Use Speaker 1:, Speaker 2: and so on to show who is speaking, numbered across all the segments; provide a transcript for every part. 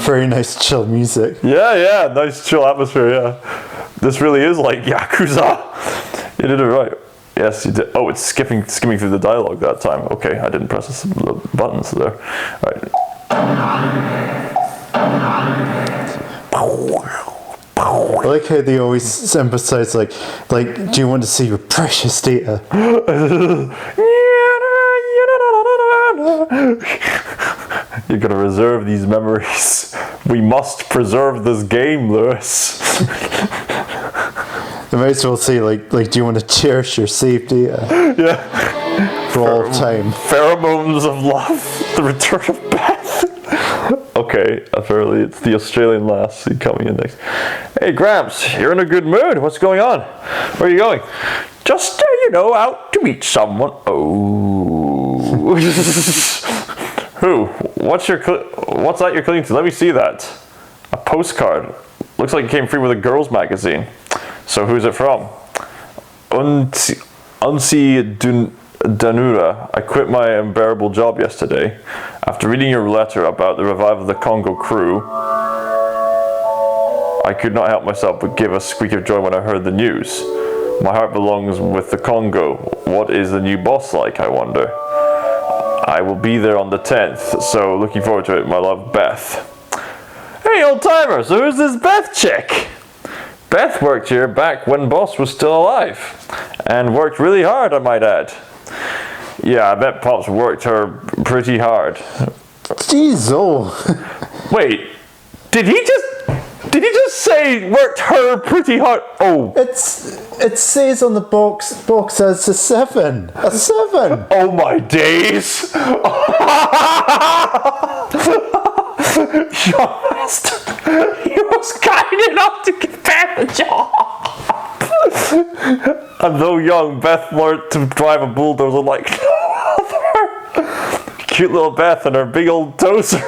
Speaker 1: Very nice chill music.
Speaker 2: Yeah, nice chill atmosphere, yeah. This really is like Yakuza. You did it right. Yes, you did. Oh, it's skimming through the dialogue that time. Okay, I didn't press the buttons there. All right.
Speaker 1: I like how they always emphasize like, do you want to see your precious data?
Speaker 2: You're gonna reserve these memories. We must preserve this game, Lewis.
Speaker 1: They might as well say like, do you want to cherish your saved data?
Speaker 2: Yeah.
Speaker 1: For all time.
Speaker 2: Pheromones of love. The return of Beth. Okay, apparently it's the Australian lass coming in next. Hey Gramps, you're in a good mood. What's going on? Where are you going? Just, out to meet someone. Oh. Who? What's that you're clinging to? Let me see that. A postcard. Looks like it came free with a girls' magazine. So who's it from? Unsi Danura. I quit my unbearable job yesterday. After reading your letter about the revival of the Congo crew, I could not help myself but give a squeak of joy when I heard the news. My heart belongs with the Congo. What is the new boss like, I wonder? I will be there on the 10th, so looking forward to it, my love, Beth. Hey, old timer, so who's this Beth chick? Beth worked here back when Boss was still alive. And worked really hard, I might add. Yeah, I bet Pops worked her pretty hard.
Speaker 1: Jeez, oh.
Speaker 2: Wait, did he just say worked her pretty hard? Oh.
Speaker 1: It says on the box as a 7. A 7.
Speaker 2: Oh my days. He was kind enough to give Beth a job. And though young, Beth learned to drive a bulldozer like no other. Cute little Beth and her big old dozer.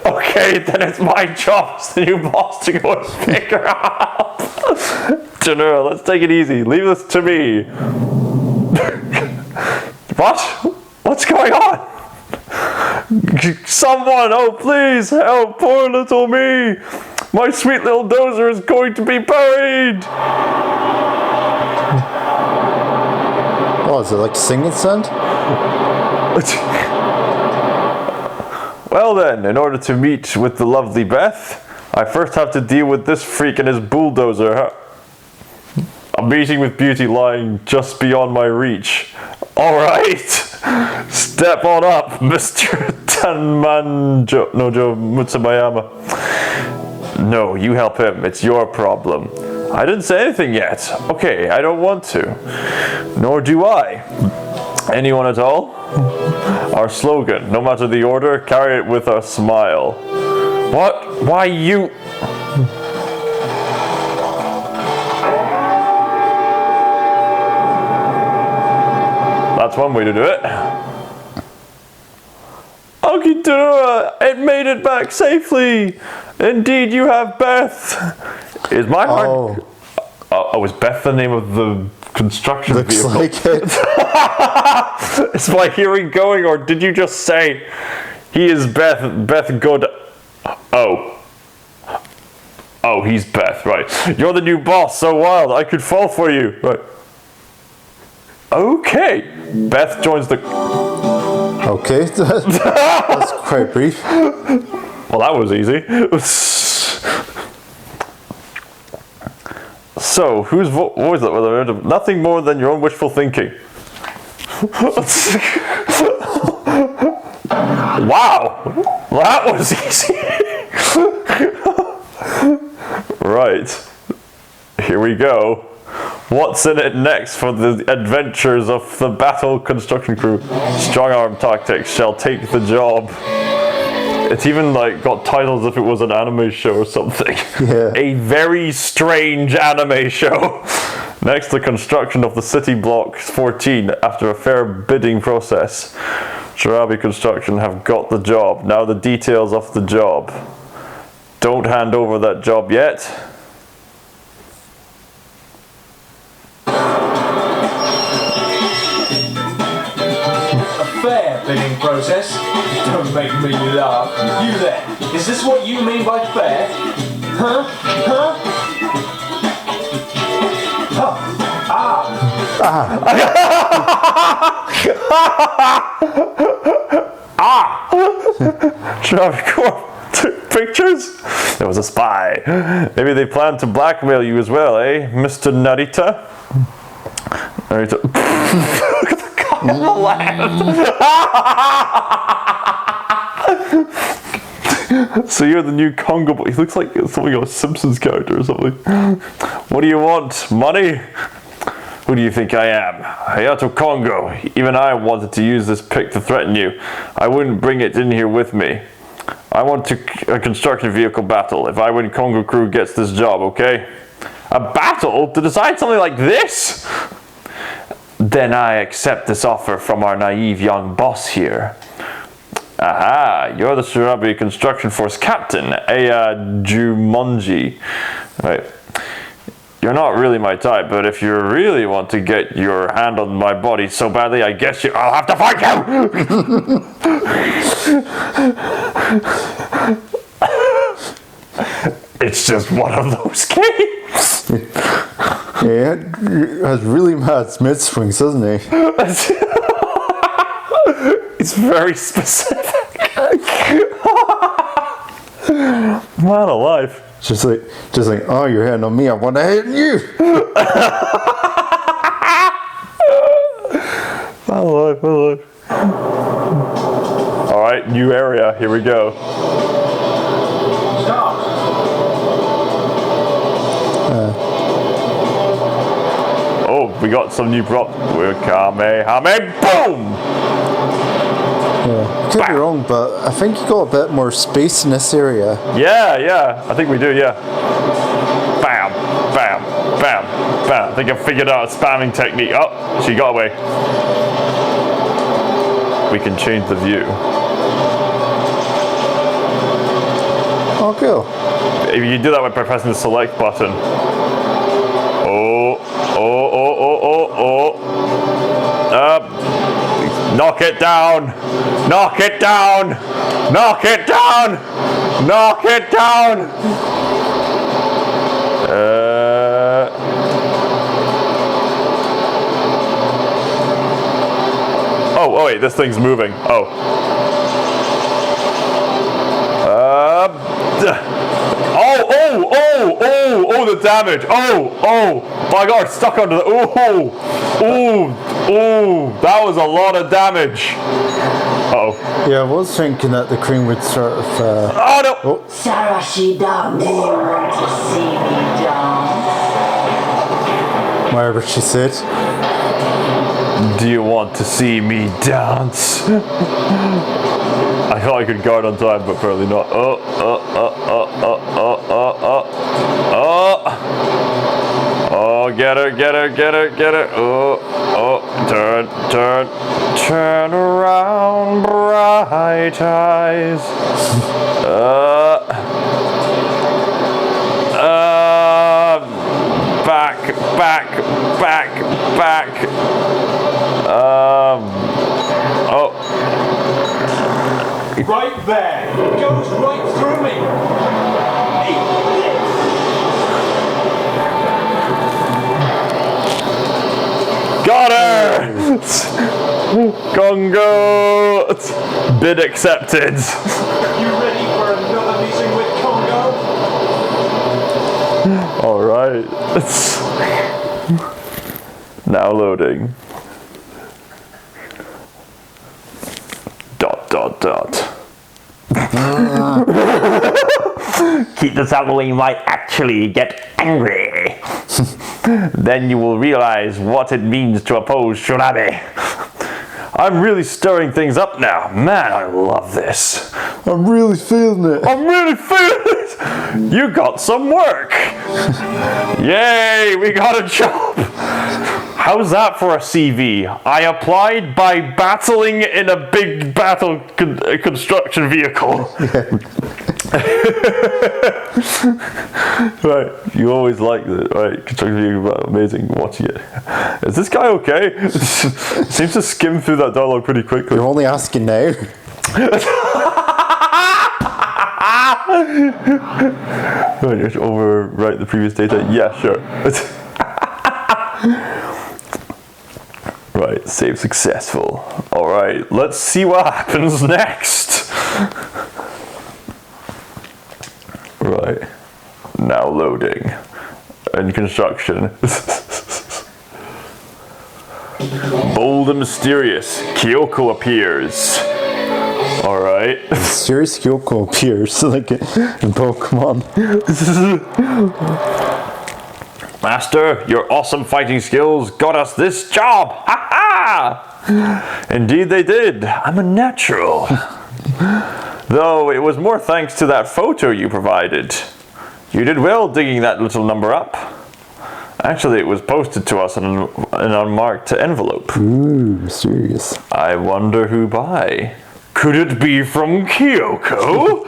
Speaker 2: Okay, then it's my job as the new boss to go and pick her up. Janura, let's take it easy. Leave this to me. What? What's going on? Someone, oh please, help poor little me. My sweet little dozer is going to be buried.
Speaker 1: Oh, is it like singing sound?
Speaker 2: Well then, in order to meet with the lovely Beth, I first have to deal with this freak and his bulldozer. A meeting with beauty lying just beyond my reach. Alright, step on up, Mr. Tanmanjo Mutsubayama. No, you help him, it's your problem. I didn't say anything yet. Okay, I don't want to. Nor do I. Anyone at all? Our slogan, no matter the order, carry it with a smile. What? Why you... That's one way to do it. Okidura, it made it back safely. Indeed, you have Beth. Is my heart... Oh, is Beth the name of the construction vehicle?
Speaker 1: Looks like it.
Speaker 2: Is my hearing going, or did you just say he is Beth good? Oh, he's Beth, right. You're the new boss, so wild, I could fall for you. Right. Okay. Beth joins the...
Speaker 1: Okay, that's quite brief.
Speaker 2: Well, that was easy. So, whose voice that was? Nothing more than your own wishful thinking. Wow, that was easy. Right, here we go. What's in it next for the adventures of the battle construction crew? Strong arm tactics shall take the job. It's even like got titles if it was an anime show or something.
Speaker 1: Yeah.
Speaker 2: A very strange anime show. Next, the construction of the city block 14 after a fair bidding process. Shirabi Construction have got the job. Now the details of the job. Don't hand over that job yet.
Speaker 3: A fair bidding process Don't make me laugh. You there, is this what you mean by fair? Huh? Huh? Huh?
Speaker 2: Traffic took pictures? There was a spy. Maybe they planned to blackmail you as well, eh, Mr. Narita? Narita. Look at the guy on the left. So you're the new Congo boy. He looks like something of a Simpsons character or something. What do you want? Money? Who do you think I am? Hayato Congo. Even I wanted to use this pick to threaten you. I wouldn't bring it in here with me. I want a construction vehicle battle. If I win, Congo Crew gets this job, okay? A battle? To decide something like this? Then I accept this offer from our naive young boss here. Aha, you're the Shirabi Construction Force Captain, Aya Jumonji. Right. You're not really my type, but if you really want to get your hand on my body so badly, I guess I'll have to fight you! It's just one of those games.
Speaker 1: Yeah, he has really mad mid swings, doesn't he?
Speaker 2: It's very specific. Man alive.
Speaker 1: Just like, oh, you're hitting on me, I want to hit you.
Speaker 2: Man alive, man alive. All right, new area. Here we go.
Speaker 3: Stop.
Speaker 2: Oh, we got some new props. We're Kamehameha. Boom!
Speaker 1: Yeah, could be wrong, but I think you got a bit more space in this area.
Speaker 2: Yeah, I think we do, yeah. Bam, bam, bam, bam. I think I figured out a spamming technique. Oh, she got away. We can change the view.
Speaker 1: Oh, cool.
Speaker 2: If you do that by pressing the select button. Oh. Knock it down! Knock it down! Knock it down! Knock it down! Oh wait, this thing's moving. Oh, the damage. Oh, my God, stuck under the, that was a lot of damage. Uh-oh.
Speaker 1: Yeah, I was thinking that the cream would sort of...
Speaker 2: Oh, no.
Speaker 1: Oh.
Speaker 4: Sarashi-dan, do you want to see me dance?
Speaker 1: Whatever she said.
Speaker 2: Do you want to see me dance? I thought I could guard on time, but apparently not. Oh, get her. Turn around, bright eyes. Back.
Speaker 3: Right there. It goes right through me. Eat this.
Speaker 2: Got her! Congo! Bid accepted.
Speaker 3: You ready for another meeting with Congo?
Speaker 2: Alright. Now loading. ... Keep this out when you might actually get angry. Then you will realize what it means to oppose Shurabe. I'm really stirring things up now. Man, I love this.
Speaker 1: I'm really feeling it.
Speaker 2: You got some work. Yay, we got a job. How's that for a CV? I applied by battling in a big battle construction vehicle. Right, you always like it, right? Construction vehicle battle, amazing watching it. Is this guy okay? Seems to skim through that dialogue pretty quickly.
Speaker 1: You're only asking now.
Speaker 2: Just overwrite the previous data. Yeah, sure. Right, save successful. Alright, let's see what happens next. Right, now loading. In construction. Bold and mysterious, Kyoko appears. Alright.
Speaker 1: Mysterious Kyoko appears like in Pokemon.
Speaker 2: Master, your awesome fighting skills got us this job! Ha ha! Indeed they did. I'm a natural. Though it was more thanks to that photo you provided. You did well digging that little number up. Actually, it was posted to us in an unmarked envelope.
Speaker 1: Ooh, mysterious.
Speaker 2: I wonder who by. Could it be from Kyoko?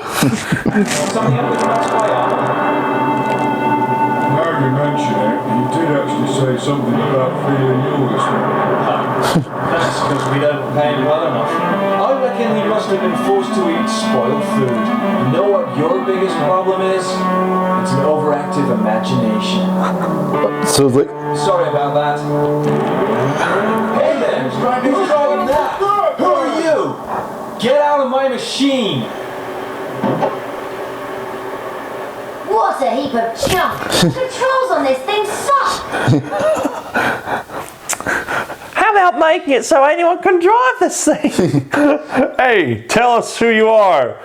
Speaker 5: Now you mention it, you did actually say something about feeling ill this morning.
Speaker 3: That's because we don't pay him well enough. I reckon he must have been forced to eat spoiled food. You know what your biggest problem is? It's an overactive imagination.
Speaker 1: So like,
Speaker 3: Sorry about that. Hey there! Who's calling that? Who are you? Get out of my machine!
Speaker 4: What a heap of junk! Controls on this thing suck!
Speaker 2: How about making it so anyone can drive this thing? Hey, tell us who you are.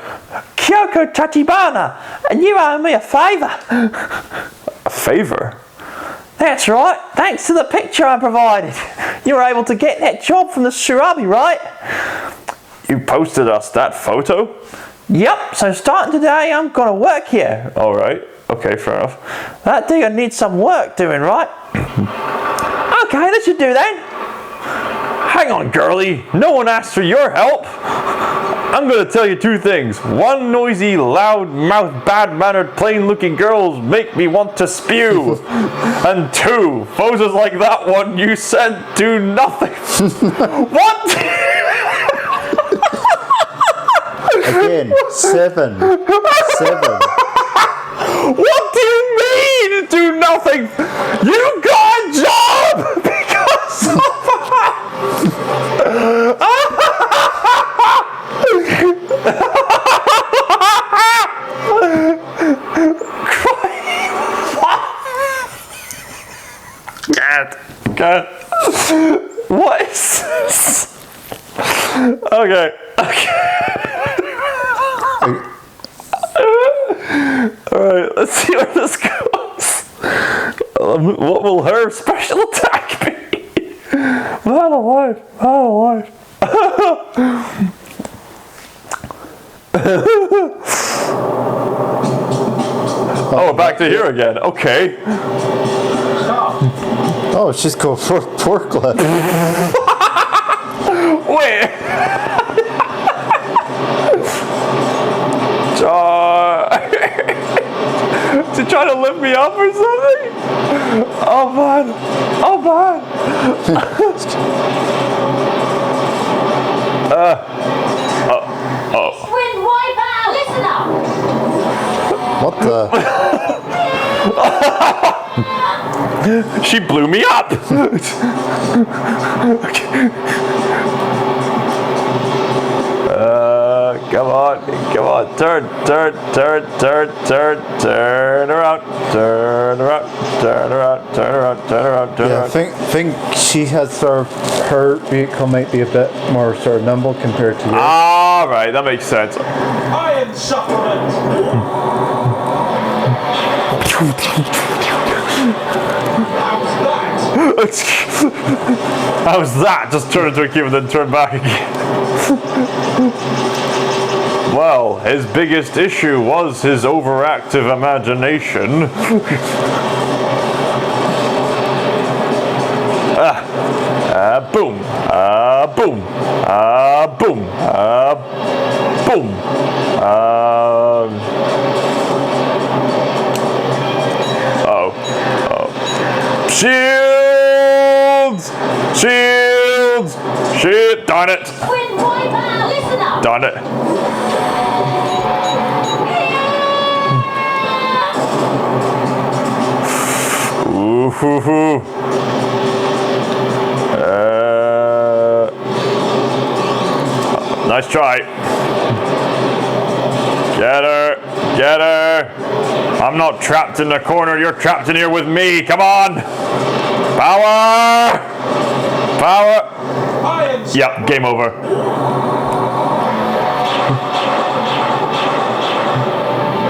Speaker 2: Kyoko Tachibana, and you owe me a favour. A favour? That's right. Thanks to the picture I provided, you were able to get that job from the Shirabi, right? You posted us that photo? Yep, so starting today, I'm gonna work here. Alright, okay, fair enough. That digger needs some work doing, right? Okay, that should do then. Hang on, girlie. No one asked for your help. I'm gonna tell you two things. One, noisy, loud-mouthed, bad-mannered, plain-looking girls make me want to spew. And two, photos like that one you sent do nothing. What?
Speaker 1: again, 7.
Speaker 2: What do you mean, do nothing? You got a job because of God. What is this? Okay. Alright, let's see where this goes. What will her special attack be? Man alive. Oh, back to here again. Okay.
Speaker 1: Oh, it's just called forklift.
Speaker 2: Wait. Is he trying to lift me up or something? Oh man.
Speaker 4: Wind wipe out! Listen up!
Speaker 1: What the?
Speaker 2: She blew me up. Come on, turn around.
Speaker 1: Yeah, I think she has her vehicle might be a bit more sort of nimble compared to yours.
Speaker 2: All right, that makes sense.
Speaker 3: Iron supplement!
Speaker 2: How's that? Just turn into a cube and then turn back again. Well, his biggest issue was his overactive imagination. Boom. Boom. Boom. Boom. Shields! Shit, darn it!
Speaker 4: Wind wipe out! Listen up!
Speaker 2: Darn it. Ooh, hoo, hoo. Nice try. Get her. Get her. I'm not trapped in the corner. You're trapped in here with me. Come on. Power. Power. Yep, game over.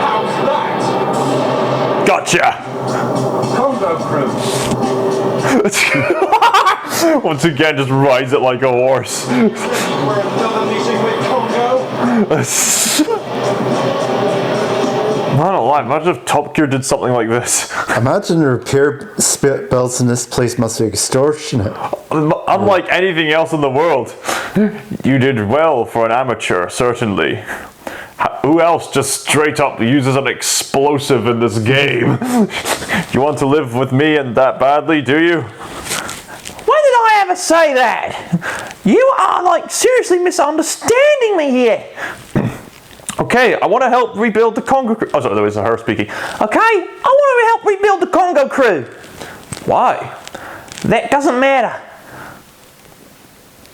Speaker 3: How's that?
Speaker 2: Gotcha.
Speaker 3: Congo crew.
Speaker 2: Once again, just rides it like a horse.
Speaker 3: For another meeting with Congo?
Speaker 2: I don't lie, imagine if Top Gear did something like this.
Speaker 1: Imagine the repair belts in this place must be extortionate.
Speaker 2: Unlike anything else in the world. You did well for an amateur, certainly. Who else just straight up uses an explosive in this game? You want to live with me and that badly, do you?
Speaker 6: When did I ever say that? You are like seriously misunderstanding me here.
Speaker 2: Okay, I want to help rebuild the Congo crew. Oh, sorry, that was her speaking.
Speaker 6: Okay, I want to help rebuild the Congo crew.
Speaker 2: Why?
Speaker 6: That doesn't matter.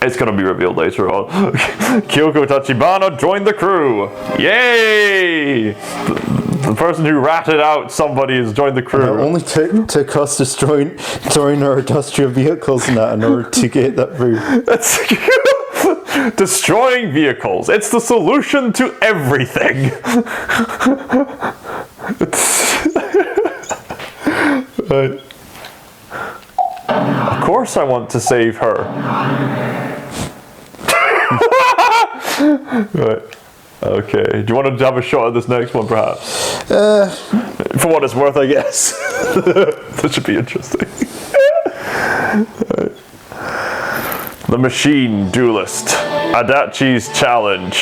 Speaker 2: It's going to be revealed later on. Kyoko Tachibana joined the crew. Yay! The person who ratted out somebody has joined the crew.
Speaker 1: It only took us destroying our industrial vehicles and that in order to get that through.
Speaker 2: Destroying vehicles. It's the solution to everything. Right. Of course I want to save her. Right. Okay. Do you want to have a shot at this next one, perhaps? For what it's worth, I guess. That should be interesting. Right. The Machine Duelist. Adachi's Challenge.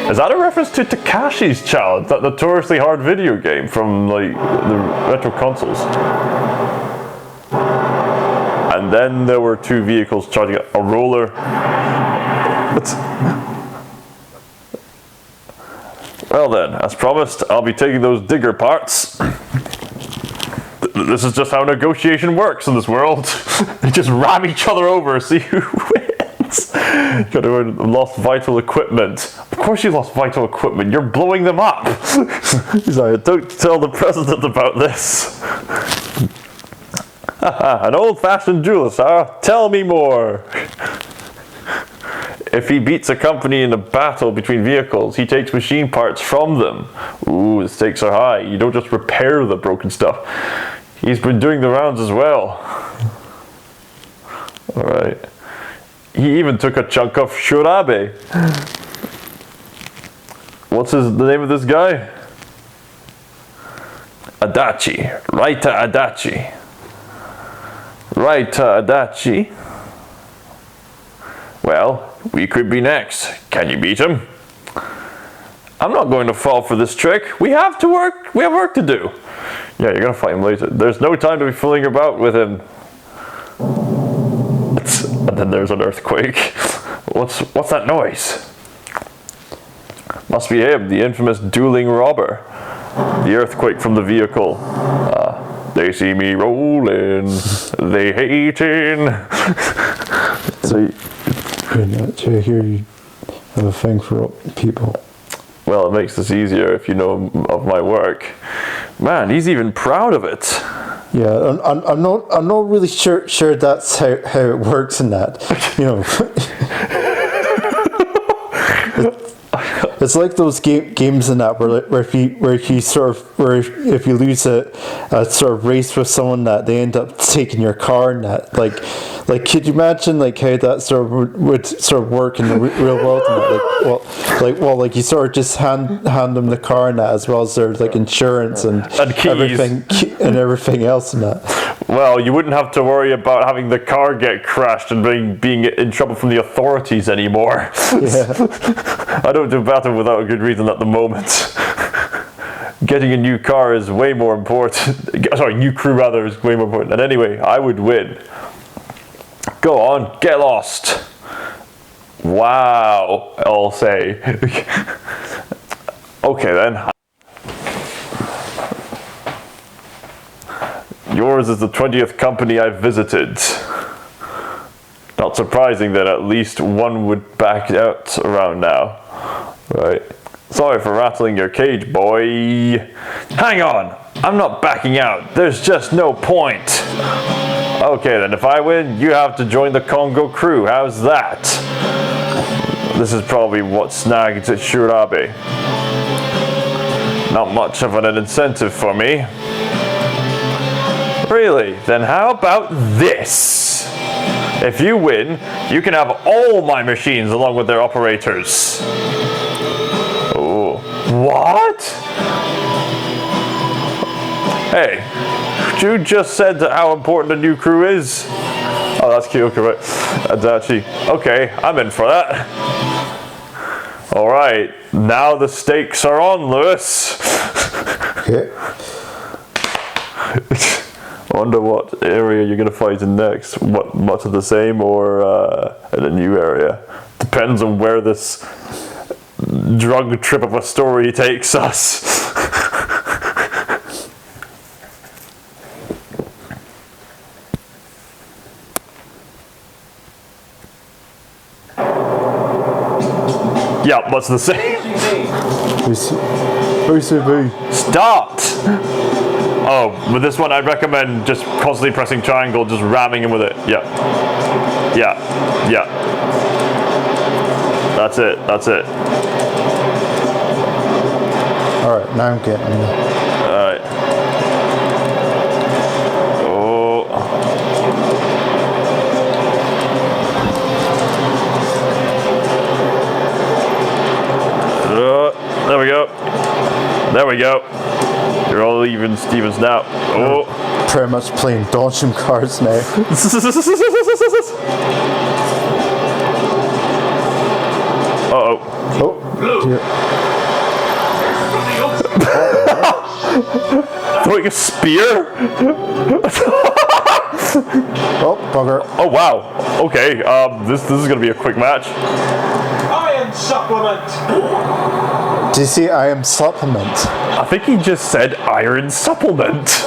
Speaker 2: Is that a reference to Takashi's Challenge? That notoriously hard video game from like the retro consoles. And then there were two vehicles charging a roller. Well then, as promised, I'll be taking those digger parts. This is just how negotiation works in this world. They just ram each other over, see who wins. Got to lost vital equipment. Of course you lost vital equipment. You're blowing them up. He's like, don't tell the president about this. An old-fashioned duelist, huh? Tell me more. If he beats a company in a battle between vehicles, he takes machine parts from them. Ooh, the stakes are high. You don't just repair the broken stuff. He's been doing the rounds as well. Alright. He even took a chunk of Shurabe. What's the name of this guy? Adachi. Raita Adachi. Raita Adachi. Well, we could be next. Can you beat him? I'm not going to fall for this trick. We have work to do. Yeah, you're gonna fight him later. There's no time to be fooling about with him. And then there's an earthquake. What's that noise? Must be him, the infamous dueling robber. The earthquake from the vehicle. They see me rolling. They hating. So
Speaker 1: To hear you have a thing for people.
Speaker 2: well, it makes this easier if you know of my work. Man, he's even proud of it.
Speaker 1: Yeah, I'm not really sure that's how it works in that. You know, it's like those games in that where if you if you lose a sort of race with someone that they end up taking your car and that like could you imagine like how that sort of would sort of work in the real world and that, like you sort of just hand them the car and that as well as their like insurance and
Speaker 2: keys.
Speaker 1: everything else and that.
Speaker 2: Well, you wouldn't have to worry about having the car get crashed and being in trouble from the authorities anymore.
Speaker 1: Yeah.
Speaker 2: I don't do battle without a good reason at the moment. Getting a new car is way more important. Sorry, new crew rather is way more important. And anyway, I would win. Go on, get lost. Wow, I'll say. Okay then. Yours is the 20th company I've visited. Not surprising that at least one would back out around now. Right. Sorry for rattling your cage, boy. Hang on! I'm not backing out. There's just no point. Okay then, if I win, you have to join the Congo crew. How's that? This is probably what snagged Shurabe. Not much of an incentive for me. Really? Then how about this? If you win, you can have all my machines along with their operators. Oh. What? Hey, you just said how important a new crew is. Oh, that's Kyoko, right? Adachi. Okay, I'm in for that. Alright, now the stakes are on, Lewis.
Speaker 1: Okay.
Speaker 2: I wonder what area you're going to fight in next. What, much of the same or in a new area? Depends on where this drug trip of a story takes us. Yeah, much the same.
Speaker 1: OCB.
Speaker 2: Start! Oh, with this one I'd recommend just constantly pressing triangle, just ramming him with it. Yeah. Yeah. Yeah. That's it. That's it.
Speaker 1: Alright, now I'm getting it.
Speaker 2: Alright. Oh. There we go. There we go. You're all even Stevens now. Oh.
Speaker 1: Pretty much playing dodging cards now.
Speaker 2: Uh-oh.
Speaker 1: Oh, dear.
Speaker 2: Throwing a spear?
Speaker 1: Oh, bugger.
Speaker 2: Oh, wow. Okay, this is gonna be a quick match.
Speaker 3: Iron supplement!
Speaker 1: Do you see I am supplement?
Speaker 2: I think he just said iron supplement.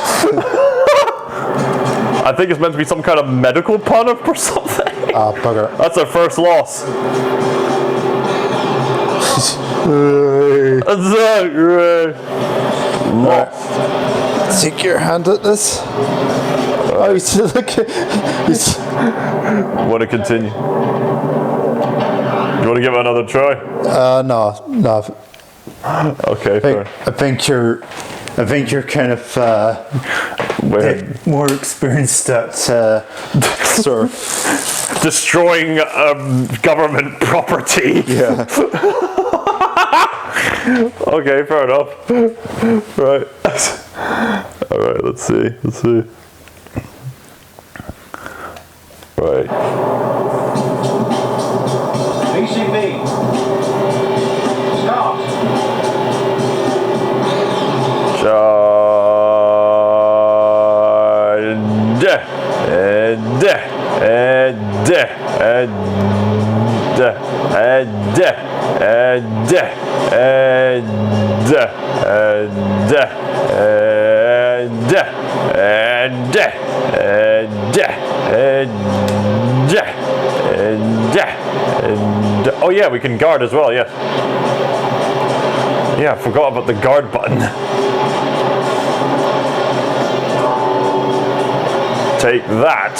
Speaker 2: I think it's meant to be some kind of medical pun or something.
Speaker 1: Ah, bugger.
Speaker 2: That's our first loss. Lost.
Speaker 1: Take your hand at this. Oh, he's looking. He's.
Speaker 2: Want to continue? You want to give it another try?
Speaker 1: No.
Speaker 2: Okay, fair.
Speaker 1: I think you're kind of more experienced at sort of
Speaker 2: destroying government property.
Speaker 1: yeah.
Speaker 2: Okay, fair enough. Right. All right. Let's see. Right.
Speaker 3: BCB. Start.
Speaker 2: Oh yeah, we can guard as well, yes. Yeah, I forgot about the guard button. Take that.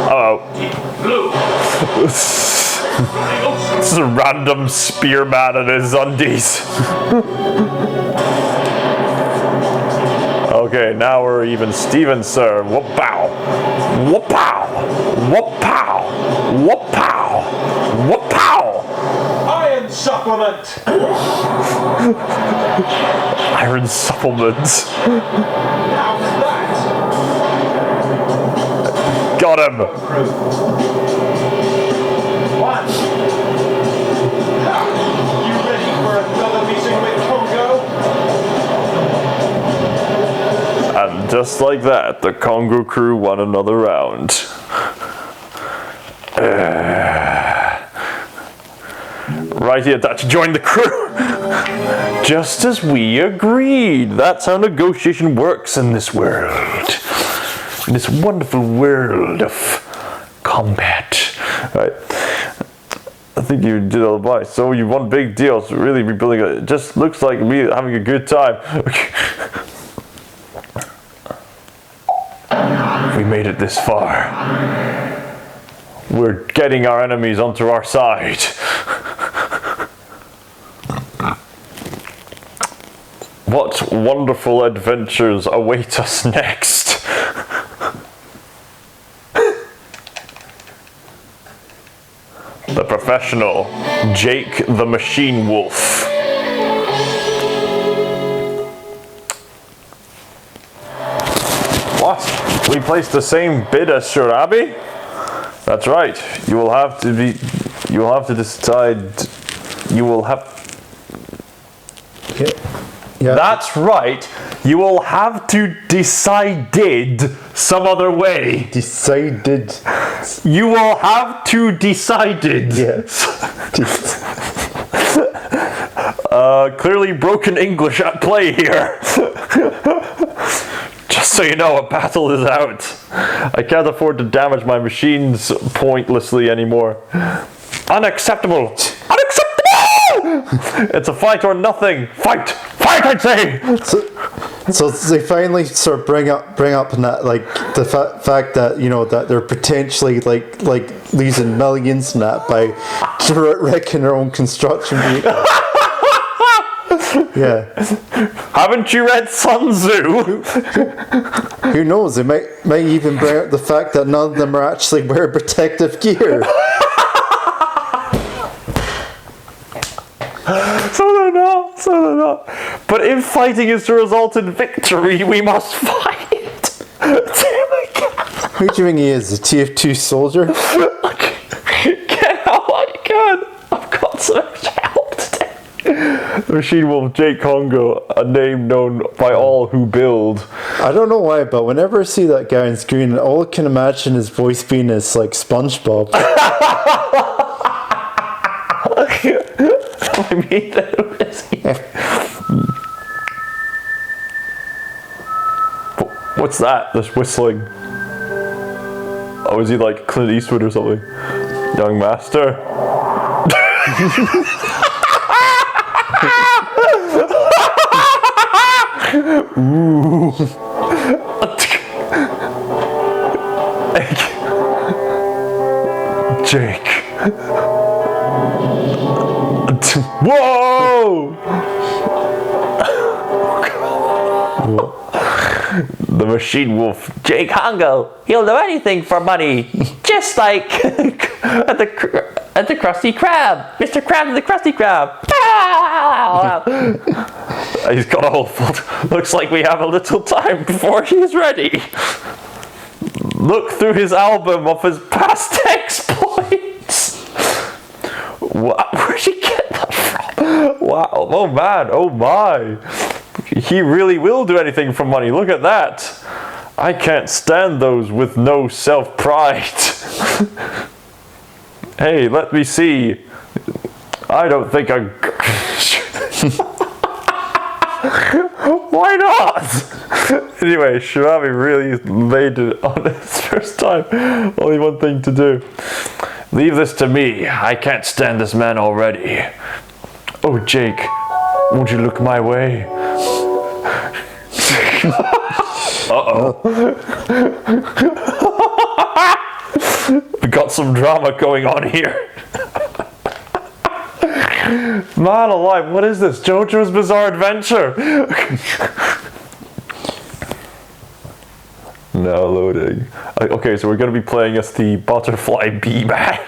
Speaker 2: Uh-oh. This is a random spearman in his undies. Okay, now we're even Stevens, sir. Whoop-pow. Whoop-pow. Whoop-pow. Whoop-pow. Whoop-pow.
Speaker 3: Iron supplement!
Speaker 2: Iron supplements.
Speaker 3: How's that?
Speaker 2: Got him.
Speaker 3: One. You ready for another meeting with Congo?
Speaker 2: And just like that, the Congo crew won another round. Right here, Dutch, join the crew. Just as we agreed. That's how negotiation works in this world. In this wonderful world of combat. Right. I think you did all right. So you won big deals. Really rebuilding it. It just looks like me having a good time. We made it this far. We're getting our enemies onto our side. What wonderful adventures await us next? The professional, Jake the Machine Wolf. What? We placed the same bid as Shirabi? That's right. You will have to decide. You will have.
Speaker 1: Yeah.
Speaker 2: That's right. You will have to decided some other way.
Speaker 1: Decided.
Speaker 2: You will have to decided.
Speaker 1: Yes.
Speaker 2: Clearly broken English at play here. Just so you know, a battle is out. I can't afford to damage my machines pointlessly anymore. Unacceptable. Unacceptable! It's a fight or nothing. Fight! Fight, I'd say!
Speaker 1: So they finally sort of bring up that, like, the fact that, you know, that they're potentially like losing millions and that by wrecking their own construction vehicle. Yeah.
Speaker 2: Haven't you read Sun Tzu?
Speaker 1: Who knows? They might even bring up the fact that none of them are actually wearing protective gear.
Speaker 2: So they're not. But if fighting is to result in victory, we must fight.
Speaker 1: Who do you think he is? A TF2 soldier?
Speaker 2: Get how I can. I've got so much help today. The Machine Wolf Jake Congo, a name known by all who build.
Speaker 1: I don't know why, but whenever I see that guy on screen, all I can imagine his voice being is like SpongeBob.
Speaker 2: I mean, who is he? What's that? This whistling. Oh, is he like Clint Eastwood or something? Young master. Ooh. Jake. Whoa! The Machine Wolf, Jake Congo. He'll do anything for money, just like at the Krusty Krab, Mr. Krab and the Krusty Krab. He's got a whole foot. Looks like we have a little time before he's ready. Look through his album of his past exploits. Where'd he get that from? Wow, oh man, oh my. He really will do anything for money, look at that. I can't stand those with no self-pride. Hey, let me see. I don't think I'm... Why not? Anyway, Shirabi really made it on his first time. Only one thing to do. Leave this to me. I can't stand this man already. Oh, Jake, won't you look my way? Uh-oh. We got some drama going on here. Man alive, what is this? JoJo's Bizarre Adventure. Now loading. Okay, so we're going to be playing as the butterfly bee-man.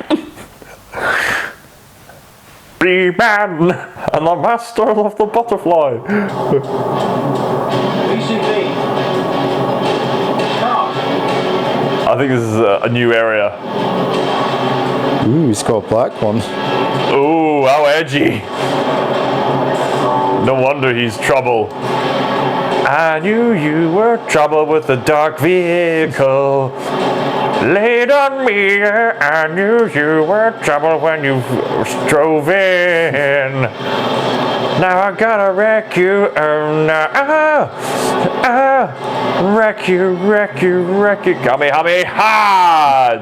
Speaker 2: Bee-man and the master of the butterfly.
Speaker 3: PCB.
Speaker 2: I think this is a new area.
Speaker 1: Ooh, he's got a black one.
Speaker 2: Ooh, how edgy. No wonder he's trouble. I knew you were trouble with the dark vehicle. Laid on me, I knew you were trouble when you drove in. Now I gotta wreck you, oh no, wreck you, Kamehameha!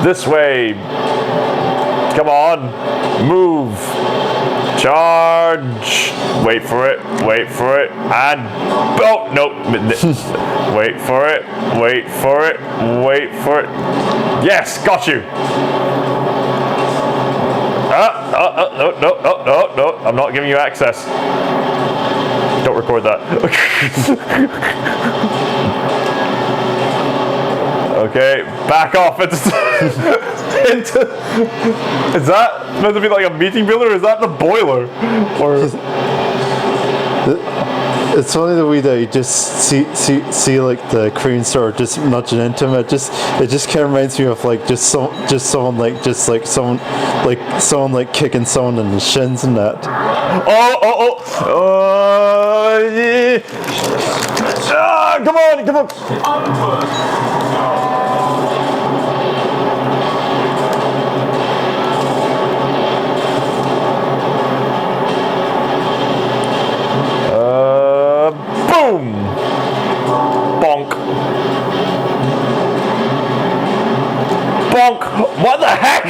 Speaker 2: This way. Come on, move. Charge. Wait for it, and oh no. Wait for it. Yes, got you. No, I'm not giving you access. Don't record that. Okay, back off. Is that meant to be like a meeting builder, or is that the boiler? Or
Speaker 1: it's funny the way that you just see like the Korean store just nudging into him. It just kind of reminds me of like someone kicking someone in the shins and that.
Speaker 2: Yeah. Come on. Boom! Bonk. What the heck?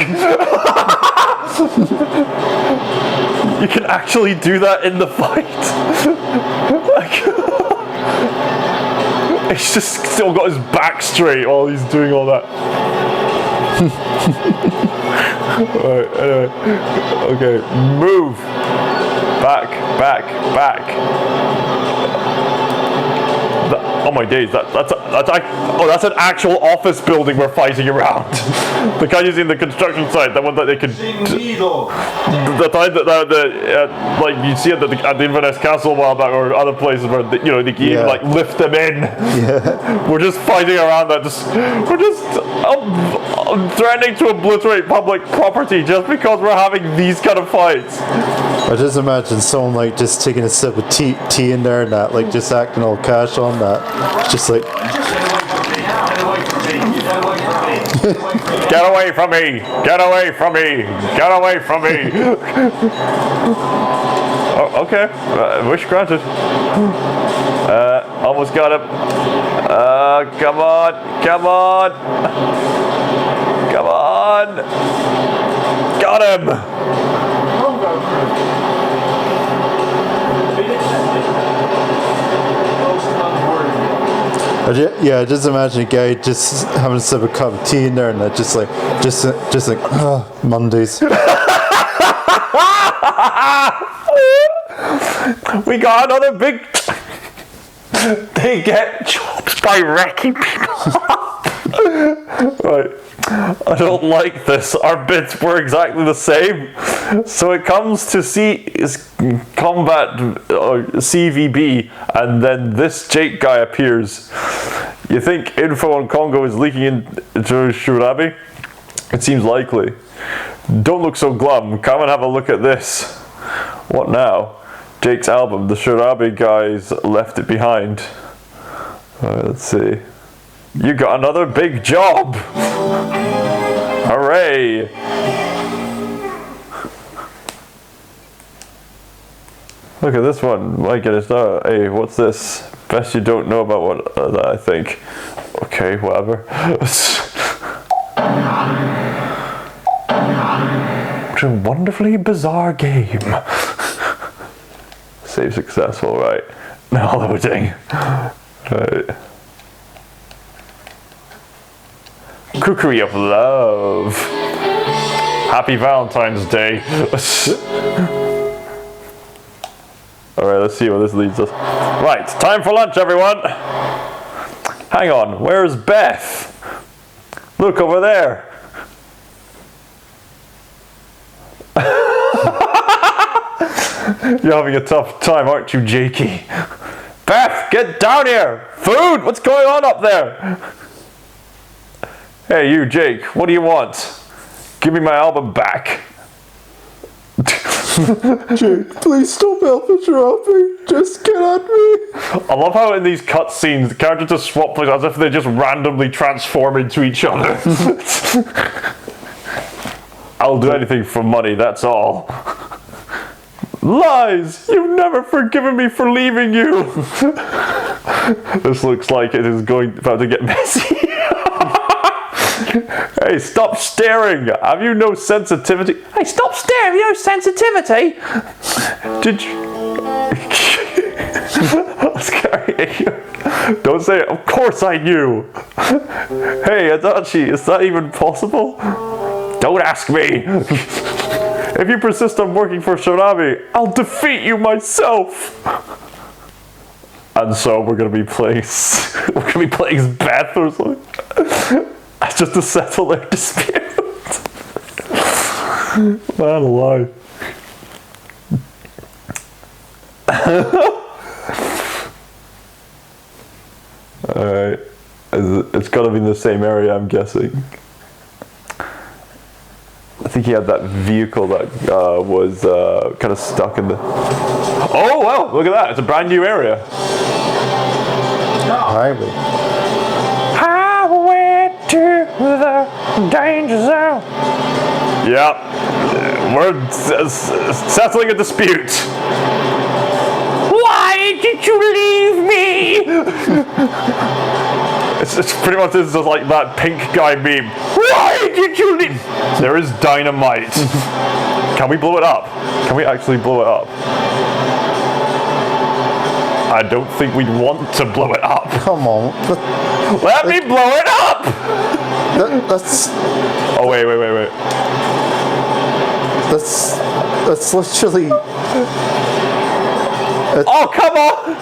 Speaker 2: You can actually do that in the fight. He's just still got his back straight while he's doing all that. Alright, anyway. Okay, move. Back. Oh my days, that's an actual office building we're fighting around. The kind you see in the construction site, the one that they could. The time that like you see at the Inverness Castle a while back, or other places where they can even like lift them in. Yeah. We're just fighting around that. We're just threatening to obliterate public property just because we're having these kind of fights.
Speaker 1: I just imagine someone like just taking a sip of tea in there and that, like just acting all cash on that. Just like
Speaker 2: Get away from me! Oh, okay. Wish granted. Almost got him. Come on. Got him!
Speaker 1: I just imagine a guy just having a sip of cup of tea in there and that just like Mondays.
Speaker 2: We got another big. They get chopped by wrecking people. Right. I don't like this. Our bids were exactly the same. So it comes to combat CVB, and then this Jake guy appears. You think info on Congo is leaking into Shurabi? It seems likely. Don't look so glum. Come and have a look at this. What now? Jake's album. The Shurabi guys left it behind. Alright, let's see. You got another big job! Hooray! Look at this one. My goodness. Hey, what's this? Best you don't know about what that I think. Okay, whatever. What a wonderfully bizarre game. Save successful, right. Now loading. Right. Cookery of love. Happy Valentine's Day. Alright, let's see where this leads us. Right, time for lunch, everyone. Hang on, where's Beth? Look over there. You're having a tough time, aren't you, Jakey? Beth, get down here! Food! What's going on up there? Hey, you, Jake, what do you want? Give me my album back.
Speaker 1: Jake, please stop dropping. Just get at me.
Speaker 2: I love how in these cutscenes the characters just swap places as if they just randomly transform into each other. I'll do anything for money, that's all. Lies! You've never forgiven me for leaving you! This looks like it is about to get messy. Hey, stop staring! Have you no sensitivity?
Speaker 6: Hey, stop staring, you know sensitivity!
Speaker 2: Did you... I'm scaring you. Don't say it. Of course I knew! Hey, Adachi, is that even possible? Don't ask me! If you persist on working for Shirabi, I'll defeat you myself! And so we're gonna be playing as Beth or something. Just to settle their dispute. Man alive. Alright. It's gotta be in the same area, I'm guessing. I think he had that vehicle that was kind of stuck in the... Oh, wow, look at that. It's a brand new area.
Speaker 1: Highway.
Speaker 6: Highway to the danger zone.
Speaker 2: Yep. We're settling a dispute.
Speaker 6: Why did you leave me?
Speaker 2: It's pretty much just like that pink guy meme. Why did you leave? There is dynamite. Can we blow it up? Can we actually blow it up? I don't think we'd want to blow it up.
Speaker 1: Come on.
Speaker 2: Let me blow it up!
Speaker 1: That's
Speaker 2: Oh, wait.
Speaker 1: that's literally.
Speaker 2: Oh, come on!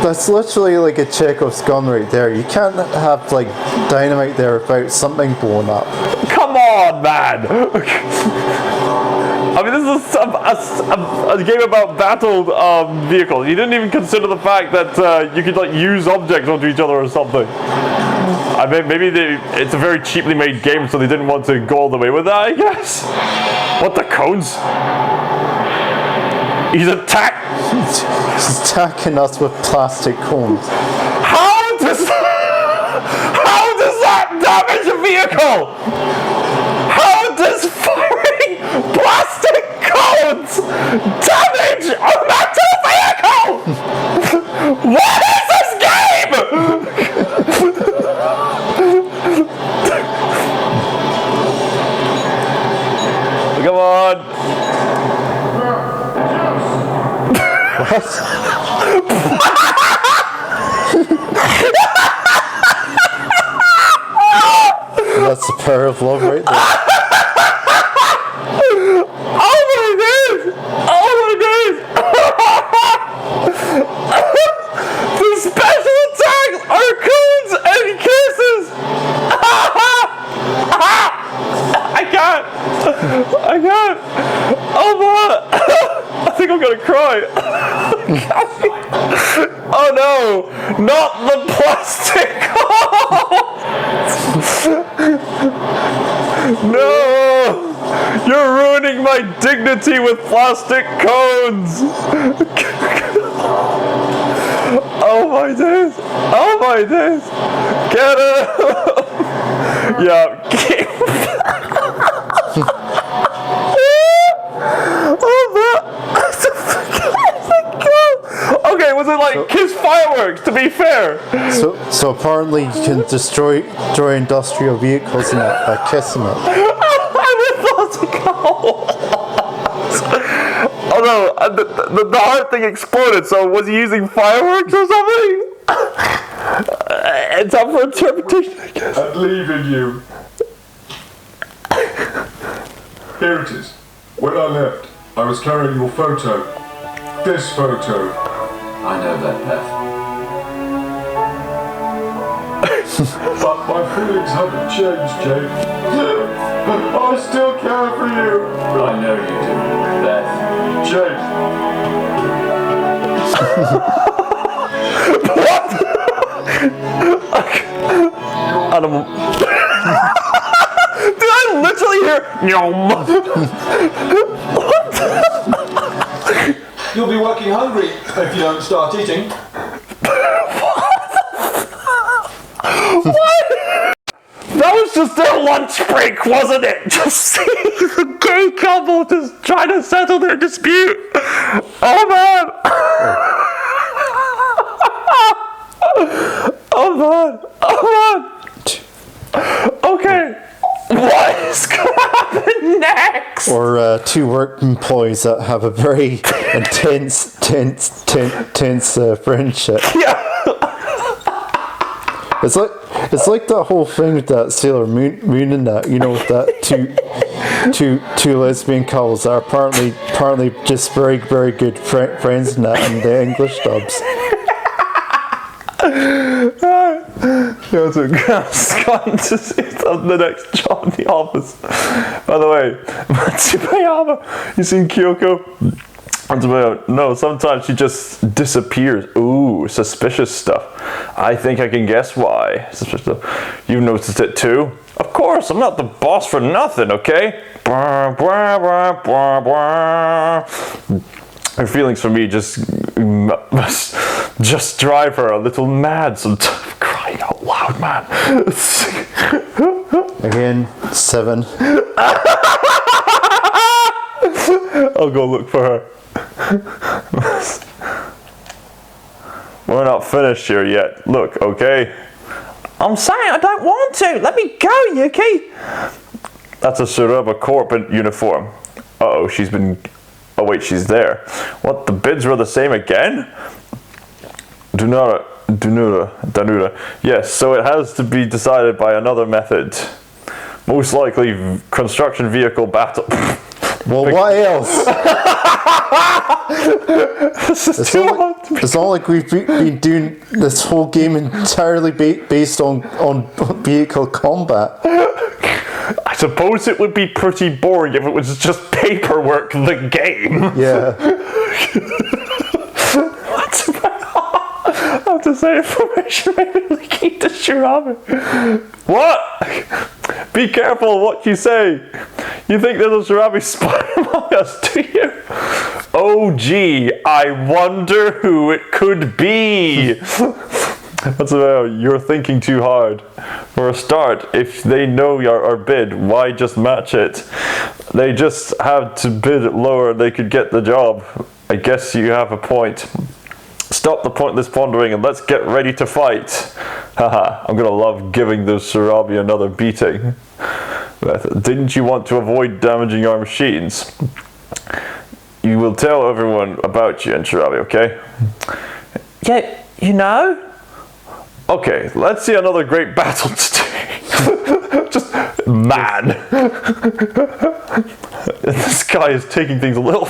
Speaker 1: That's literally like a Chekhov's gun right there. You can't have like dynamite there without something blowing up.
Speaker 2: Come on, man! I mean, this is a game about battled vehicles. You didn't even consider the fact that you could like use objects onto each other or something. I mean, maybe it's a very cheaply made game, so they didn't want to go all the way with that, I guess. What, the cones? He's
Speaker 1: attacking us with plastic cones.
Speaker 2: How does that damage a vehicle? How does firing plastic cones damage a metal vehicle? What is this game? Come on.
Speaker 1: That's the power of love right there.
Speaker 2: Oh my days! The special attacks are cones and kisses! I can't! Oh my! I think I'm gonna cry. Oh no! Not the plastic No! You're ruining my dignity with plastic cones! Oh my days! Get it! Yeah. Okay, was it like kiss fireworks, to be fair?
Speaker 1: So apparently you can destroy industrial vehicles by kissing it.
Speaker 2: Oh no, the heart thing exploded, so was he using fireworks or something? It's up for interpretation, I guess.
Speaker 5: I'm leaving you. Here it is. When I left, I was carrying your photo. This photo.
Speaker 3: I know that, Beth.
Speaker 5: But my feelings haven't changed, Jake. I still care for you.
Speaker 3: I know you do, Beth.
Speaker 5: Jake.
Speaker 2: What? Animal. Did I literally here. Yum.
Speaker 3: You'll be working hungry if you don't start eating.
Speaker 2: That was just their lunch break, wasn't it? Just seeing the gay couple just trying to settle their dispute. Oh man! Oh man! Oh man! Okay, what is gonna happen next?
Speaker 1: Or two work employees that have a very intense friendship.
Speaker 2: Yeah.
Speaker 1: It's like that whole thing with that Sailor Moon and that, you know, with that two lesbian couples that are apparently just very good friends in that in the English dubs.
Speaker 2: Yeah, it's gotten to see the next job in the office. By the way, Matsubayama, you seen Kyoko? No, sometimes she just disappears. Ooh, suspicious stuff. I think I can guess why. Suspicious stuff. You've noticed it too? Of course, I'm not the boss for nothing, okay? Her feelings for me just drive her a little mad sometimes. Crying out loud, man.
Speaker 1: Again, 7.
Speaker 2: I'll go look for her. We're not finished here yet. Look, okay?
Speaker 6: I'm saying I don't want to. Let me go, Yuki.
Speaker 2: That's a Suraba corporate uniform. Uh-oh, she's been... Oh wait, she's there. What, the bids were the same again? Danura. Yes, so it has to be decided by another method. Most likely construction vehicle battle.
Speaker 1: Well, what else? It's not like we've been doing this whole game entirely based on vehicle combat.
Speaker 2: I suppose it would be pretty boring if it was just paperwork, the game.
Speaker 1: Yeah.
Speaker 2: What's I have to say information may be leaking to Shirabe. What? Be careful what you say. You think there's a Shirabe spy among us, do you? Oh gee, I wonder who it could be. What's about? You're thinking too hard. For a start, if they know our bid, why just match it? They just have to bid lower, they could get the job. I guess you have a point. Stop the pointless pondering and let's get ready to fight. Haha, I'm gonna love giving those Shirabe another beating. But didn't you want to avoid damaging our machines? You will tell everyone about you and Shirabe, okay?
Speaker 6: Yeah, you know?
Speaker 2: Okay, let's see another great battle today. Just man. This guy is taking things a little.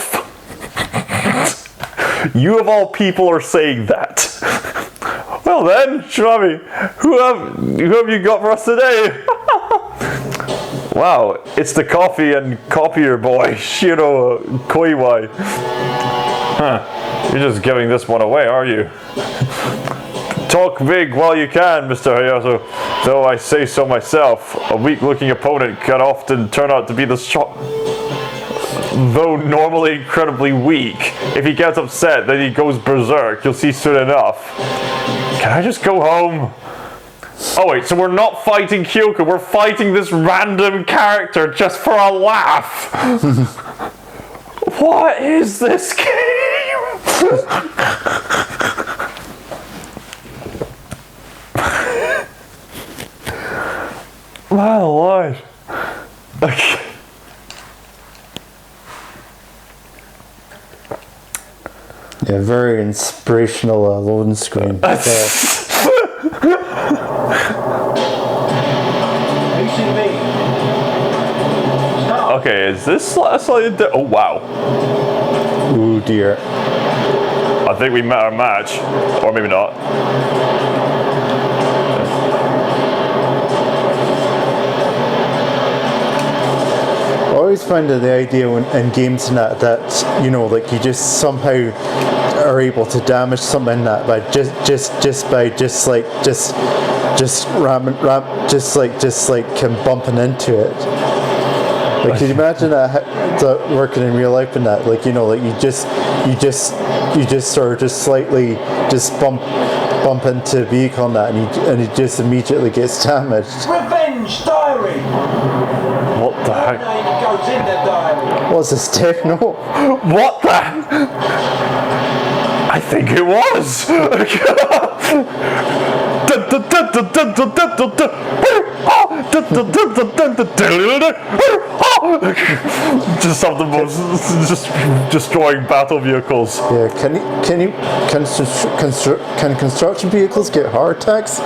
Speaker 2: You of all people are saying that. Well then, Shirabe, who have you got for us today? Wow, it's the coffee and copier boy, Shiro Koiwai. Huh, you're just giving this one away, are you? Talk big while you can, Mr. Hayato. Though I say so myself, a weak-looking opponent can often turn out to be the strong... Though normally incredibly weak, if he gets upset, then he goes berserk. You'll see soon enough. Can I just go home? Oh wait, so we're not fighting Kyoko, we're fighting this random character just for a laugh. What is this game? My lord. Okay.
Speaker 1: Yeah, very inspirational loading screen.
Speaker 2: Okay, is this slightly oh wow.
Speaker 1: Ooh dear.
Speaker 2: I think we met our match. Or maybe not.
Speaker 1: I always find that the idea in games and that, you know, like you just somehow are able to damage something that by just bumping into it. Like, can you imagine that working in real life and that, like, you know, like you just sort of just slightly just bump into a vehicle on that, and it just immediately gets damaged.
Speaker 3: Revenge diary.
Speaker 2: What the
Speaker 3: Your
Speaker 2: heck?
Speaker 3: name goes in the diary.
Speaker 1: What's this, techno?
Speaker 2: What the? I think it was. Just some of the most just destroying battle vehicles.
Speaker 1: Yeah, can construction vehicles get heart attacks?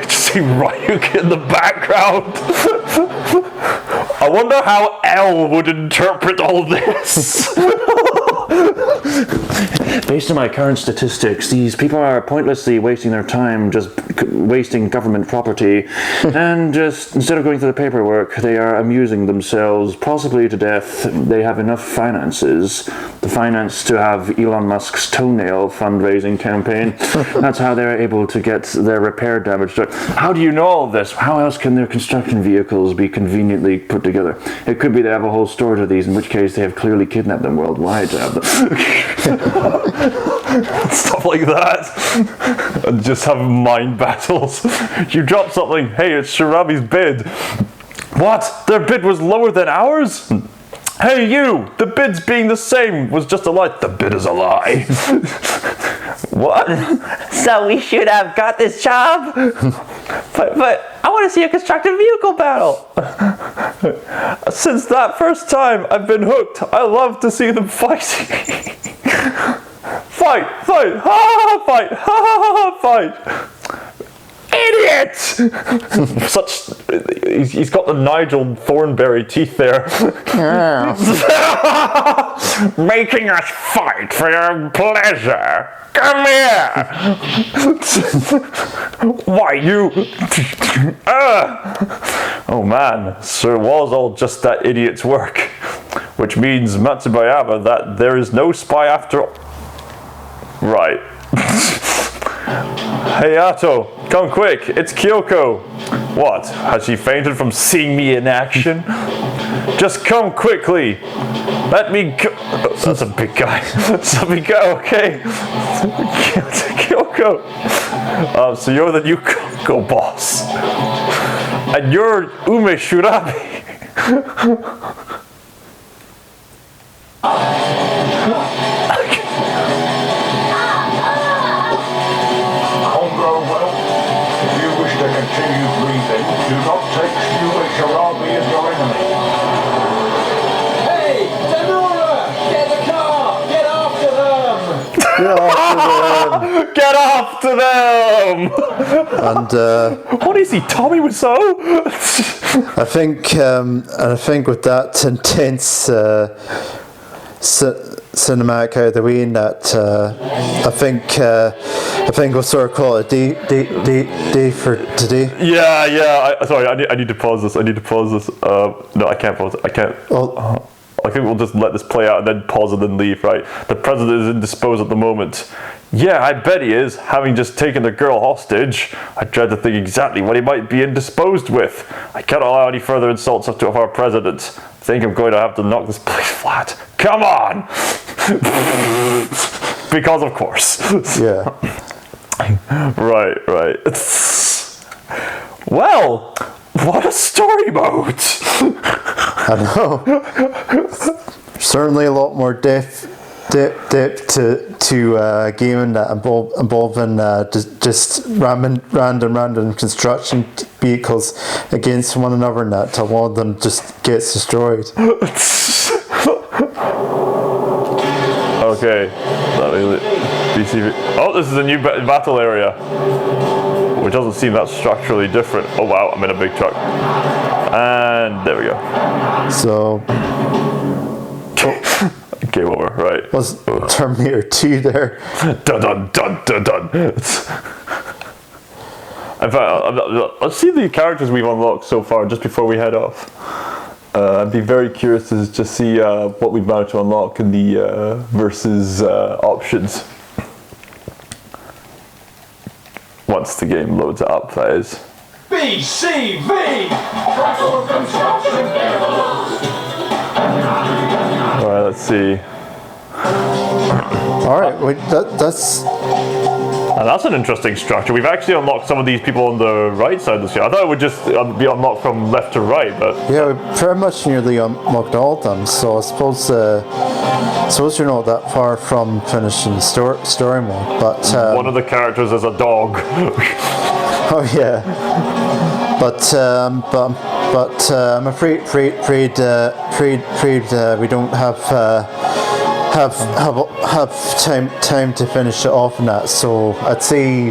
Speaker 2: Just see Ryuk in the background. I wonder how L would interpret all this.
Speaker 7: Based on my current statistics, these people are pointlessly wasting their time just wasting government property, and just instead of going through the paperwork, they are amusing themselves, possibly to death. They have enough finances, the finance to have Elon Musk's toenail fundraising campaign. That's how they're able to get their repair damage done. How do you know all this? How else can their construction vehicles be conveniently put together? It could be they have a whole storage of these, in which case they have clearly kidnapped them worldwide to have them.
Speaker 2: Stuff like that. And just have mind battles. You drop something, hey, it's Shirabi's bid. What? Their bid was lower than ours? Hey you! The bids being the same was just a lie. The bid is a lie. What?
Speaker 6: So we should have got this job? But I want to see a constructed vehicle battle.
Speaker 2: Since that first time, I've been hooked. I love to see them fighting. Fight! Fight! Ha ha ha! Fight! Ha ha ha! Fight! Idiot! He's got the Nigel Thornberry teeth there. Making us fight for your pleasure. Come here! Why you? Oh man, Sir was all just that idiot's work. Which means, Matsubayama, that there is no spy after all. Right. Hey Ato, come quick, it's Kyoko. What, has she fainted from seeing me in action? Just come quickly. Let me go. Oh, that's a big guy. Let me go, okay? Kyoko. So you're the new Kyoko boss. And you're Ume Shurabi.
Speaker 5: Homegrown well, if you wish to continue breathing, do not take Ume Shirabi as your enemy.
Speaker 3: Hey, Denora! Get the car! Get after them!
Speaker 2: Get after them!
Speaker 1: And
Speaker 2: What is he, Tommy Wiseau?
Speaker 1: I think with that intense cinematic out of the way, in that I think we'll sort of call it a day for today.
Speaker 2: Yeah. Sorry, I need to pause this. No, I can't pause it. I can't.
Speaker 1: Oh.
Speaker 2: I think we'll just let this play out and then pause and then leave, right? The president is indisposed at the moment. Yeah, I bet he is, having just taken the girl hostage. I dread to think exactly what he might be indisposed with. I cannot allow any further insults up to our president. I think I'm going to have to knock this place flat. Come on! Because of course.
Speaker 1: Yeah.
Speaker 2: Right. Well, what a story mode!
Speaker 1: I know. Certainly a lot more depth to gaming that involving just random construction vehicles against one another, and that till one of them just gets destroyed.
Speaker 2: Okay. Oh, this is a new battle area, which doesn't seem that structurally different. Oh wow, I'm in a big truck. And there we go.
Speaker 1: So,
Speaker 2: Game over, right.
Speaker 1: was Terminator 2 there?
Speaker 2: Dun. In fact, let's see the characters we've unlocked so far just before we head off. I'd be very curious to just see what we've managed to unlock in the versus options. once the game loads up, that is.
Speaker 3: BCV!
Speaker 2: Alright, let's see.
Speaker 1: All right, wait, that's
Speaker 2: And that's an interesting structure. We've actually unlocked some of these people on the right side this year. I thought it would just be unlocked from left to right, but
Speaker 1: yeah, we pretty much nearly unlocked all of them. So I suppose you're not that far from finishing story mode. But
Speaker 2: one of the characters is a dog.
Speaker 1: oh yeah, but I'm afraid we don't have time to finish it off in that. So I'd say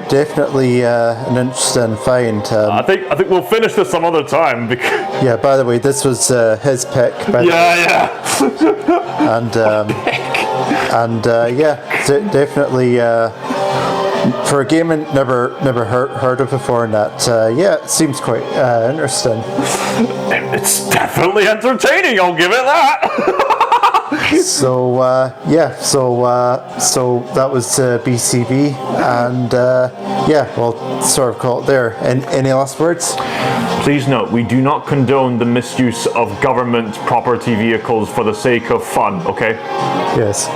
Speaker 1: definitely an interesting find.
Speaker 2: I think we'll finish this some other time because
Speaker 1: Yeah. By the way, this was his pick.
Speaker 2: yeah.
Speaker 1: And definitely. For a game I never heard of before, and that it seems quite interesting.
Speaker 2: It's definitely entertaining, I'll give it that.
Speaker 1: So that was BCV, and we'll sort of call it there. And any last words?
Speaker 2: Please note, we do not condone the misuse of government property vehicles for the sake of fun, okay?
Speaker 1: Yes.